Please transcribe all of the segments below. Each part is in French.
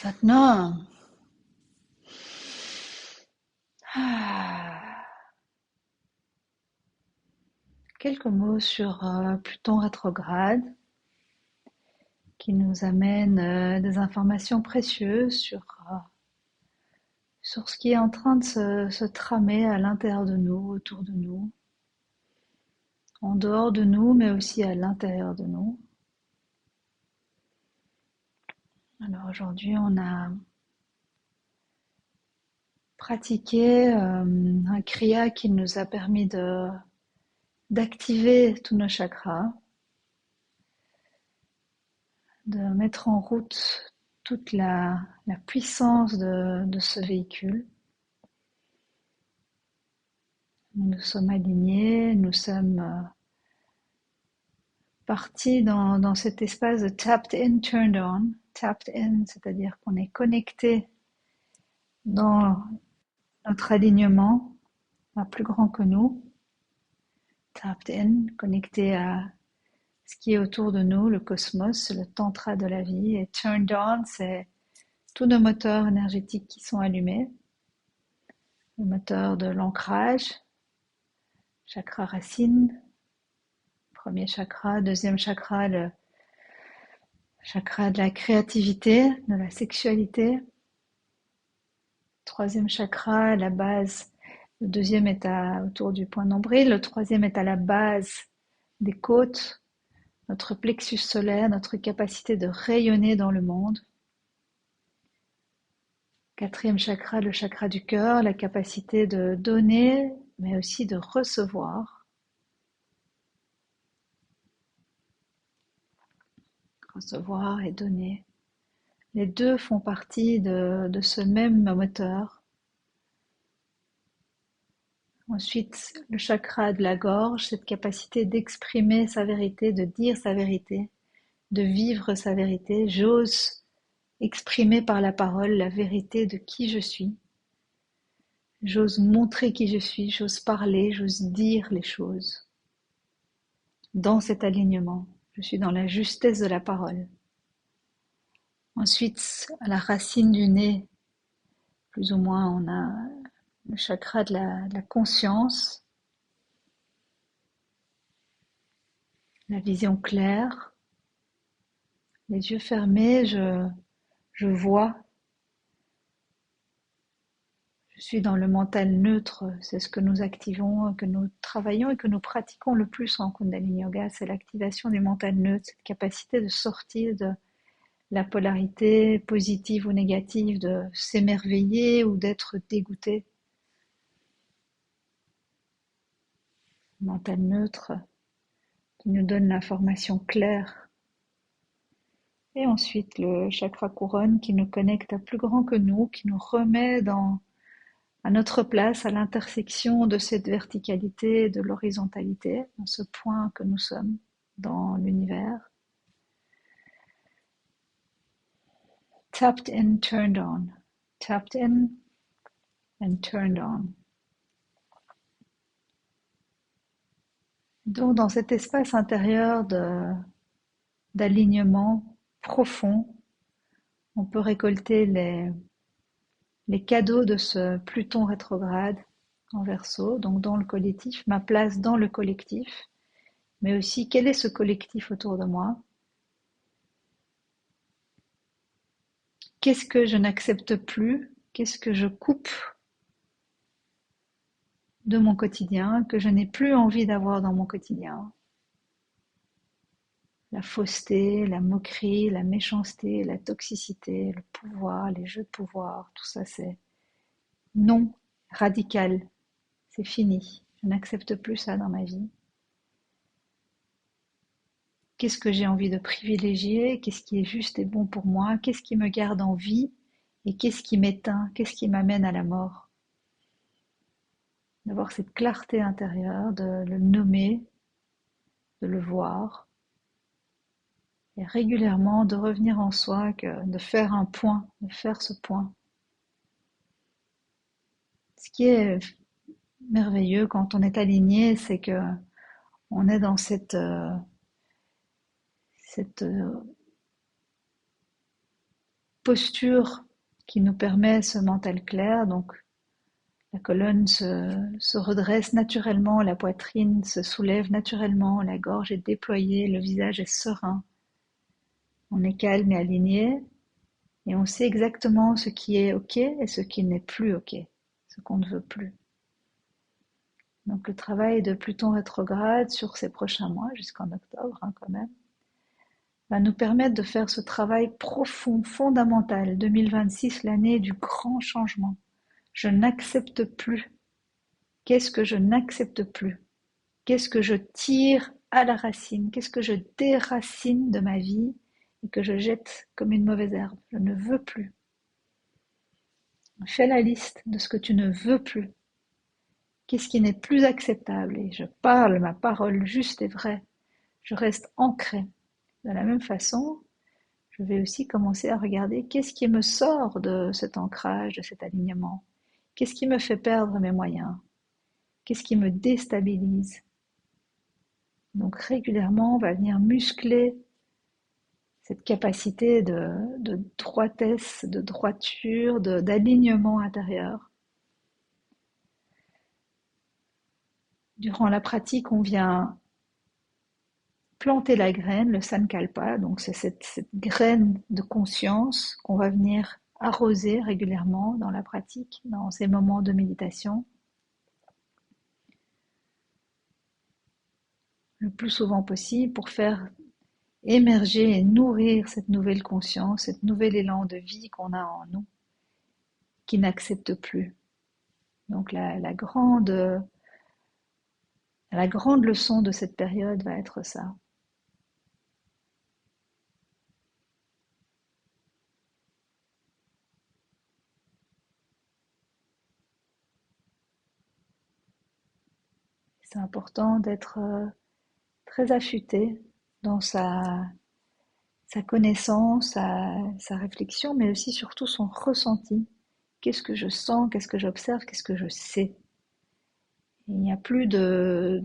Satnam. Ah. Quelques mots sur Pluton rétrograde qui nous amène des informations précieuses sur ce qui est en train de se tramer à l'intérieur de nous, autour de nous, en dehors de nous, mais aussi à l'intérieur de nous. Alors aujourd'hui, on a pratiqué un kriya qui nous a permis d'activer tous nos chakras, de mettre en route toute la puissance de ce véhicule. Nous sommes alignés, nous sommes partis dans cet espace de tapped in, turned on. Tapped in, c'est-à-dire qu'on est connecté dans notre alignement à plus grand que nous. Tapped in, connecté à ce qui est autour de nous, le cosmos, le tantra de la vie. Et turned on, c'est tous nos moteurs énergétiques qui sont allumés. Le moteur de l'ancrage, chakra racine, premier chakra, deuxième chakra, le chakra de la créativité, de la sexualité. Troisième chakra, la base. Le deuxième est autour du point nombril. Le troisième est à la base des côtes. Notre plexus solaire, notre capacité de rayonner dans le monde. Quatrième chakra, le chakra du cœur, la capacité de donner, mais aussi de recevoir. Recevoir et donner. Les deux font partie de ce même moteur. Ensuite, le chakra de la gorge, cette capacité d'exprimer sa vérité, de dire sa vérité, de vivre sa vérité. J'ose exprimer par la parole la vérité de qui je suis. J'ose montrer qui je suis, j'ose parler, j'ose dire les choses. Dans cet alignement, je suis dans la justesse de la parole. Ensuite, à la racine du nez, plus ou moins, on a le chakra de la conscience, la vision claire. Les yeux fermés, je vois. Je suis dans le mental neutre, c'est ce que nous activons, que nous travaillons et que nous pratiquons le plus en Kundalini Yoga, c'est l'activation du mental neutre, cette capacité de sortir de la polarité positive ou négative, de s'émerveiller ou d'être dégoûté. Mental neutre qui nous donne l'information claire. Et ensuite le chakra couronne qui nous connecte à plus grand que nous, qui nous remet à notre place, à l'intersection de cette verticalité et de l'horizontalité, dans ce point que nous sommes dans l'univers. Tapped in, turned on. Tapped in and turned on. Donc dans cet espace intérieur d'alignement profond, on peut récolter les cadeaux de ce Pluton rétrograde en Verseau, donc dans le collectif, ma place dans le collectif, mais aussi quel est ce collectif autour de moi. Qu'est-ce que je n'accepte plus? Qu'est-ce que je coupe de mon quotidien, que je n'ai plus envie d'avoir dans mon quotidien? La fausseté, la moquerie, la méchanceté, la toxicité, le pouvoir, les jeux de pouvoir, tout ça c'est non radical. C'est fini. Je n'accepte plus ça dans ma vie. Qu'est-ce que j'ai envie de privilégier? Qu'est-ce qui est juste et bon pour moi? Qu'est-ce qui me garde en vie? Et qu'est-ce qui m'éteint? Qu'est-ce qui m'amène à la mort? D'avoir cette clarté intérieure, de le nommer, de le voir, et régulièrement de revenir en soi, de faire un point, de faire ce point. Ce qui est merveilleux quand on est aligné, c'est que on est dans cette posture qui nous permet ce mental clair. Donc, la colonne se redresse naturellement, la poitrine se soulève naturellement, la gorge est déployée, le visage est serein. On est calme et aligné et on sait exactement ce qui est OK et ce qui n'est plus OK, ce qu'on ne veut plus. Donc le travail de Pluton rétrograde sur ces prochains mois, jusqu'en octobre quand même, va nous permettre de faire ce travail profond, fondamental. 2026, l'année du grand changement. Je n'accepte plus. Qu'est-ce que je n'accepte plus? Qu'est-ce que je tire à la racine? Qu'est-ce que je déracine de ma vie et que je jette comme une mauvaise herbe? Je ne veux plus. Fais la liste de ce que tu ne veux plus. Qu'est-ce qui n'est plus acceptable? Et je parle ma parole juste et vraie. Je reste ancrée. De la même façon, je vais aussi commencer à regarder qu'est-ce qui me sort de cet ancrage, de cet alignement. Qu'est-ce qui me fait perdre mes moyens? Qu'est-ce qui me déstabilise? Donc régulièrement, on va venir muscler cette capacité de droitesse, de droiture, d'alignement intérieur. Durant la pratique, on vient planter la graine, le sankalpa, donc c'est cette graine de conscience qu'on va venir arroser régulièrement dans la pratique, dans ces moments de méditation, le plus souvent possible pour faire émerger et nourrir cette nouvelle conscience, cet nouvel élan de vie qu'on a en nous, qui n'accepte plus. Donc la grande leçon de cette période va être ça. C'est important d'être très affûté dans sa connaissance, sa réflexion, mais aussi surtout son ressenti. Qu'est-ce que je sens, qu'est-ce que j'observe, qu'est-ce que je sais. Il n'y a plus de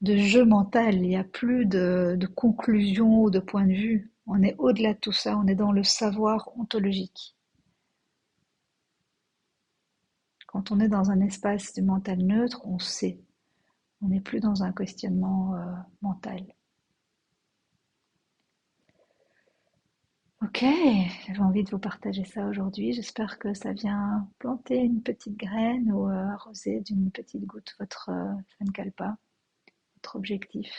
jeu mental, il n'y a plus de conclusion ou de point de vue. On est au-delà de tout ça, on est dans le savoir ontologique. Quand on est dans un espace du mental neutre, on sait. On n'est plus dans un questionnement mental. Ok, j'avais envie de vous partager ça aujourd'hui. J'espère que ça vient planter une petite graine ou arroser d'une petite goutte votre sankalpa, votre objectif.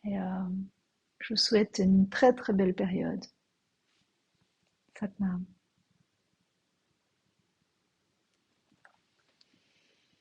Et je vous souhaite une très très belle période. Satnam.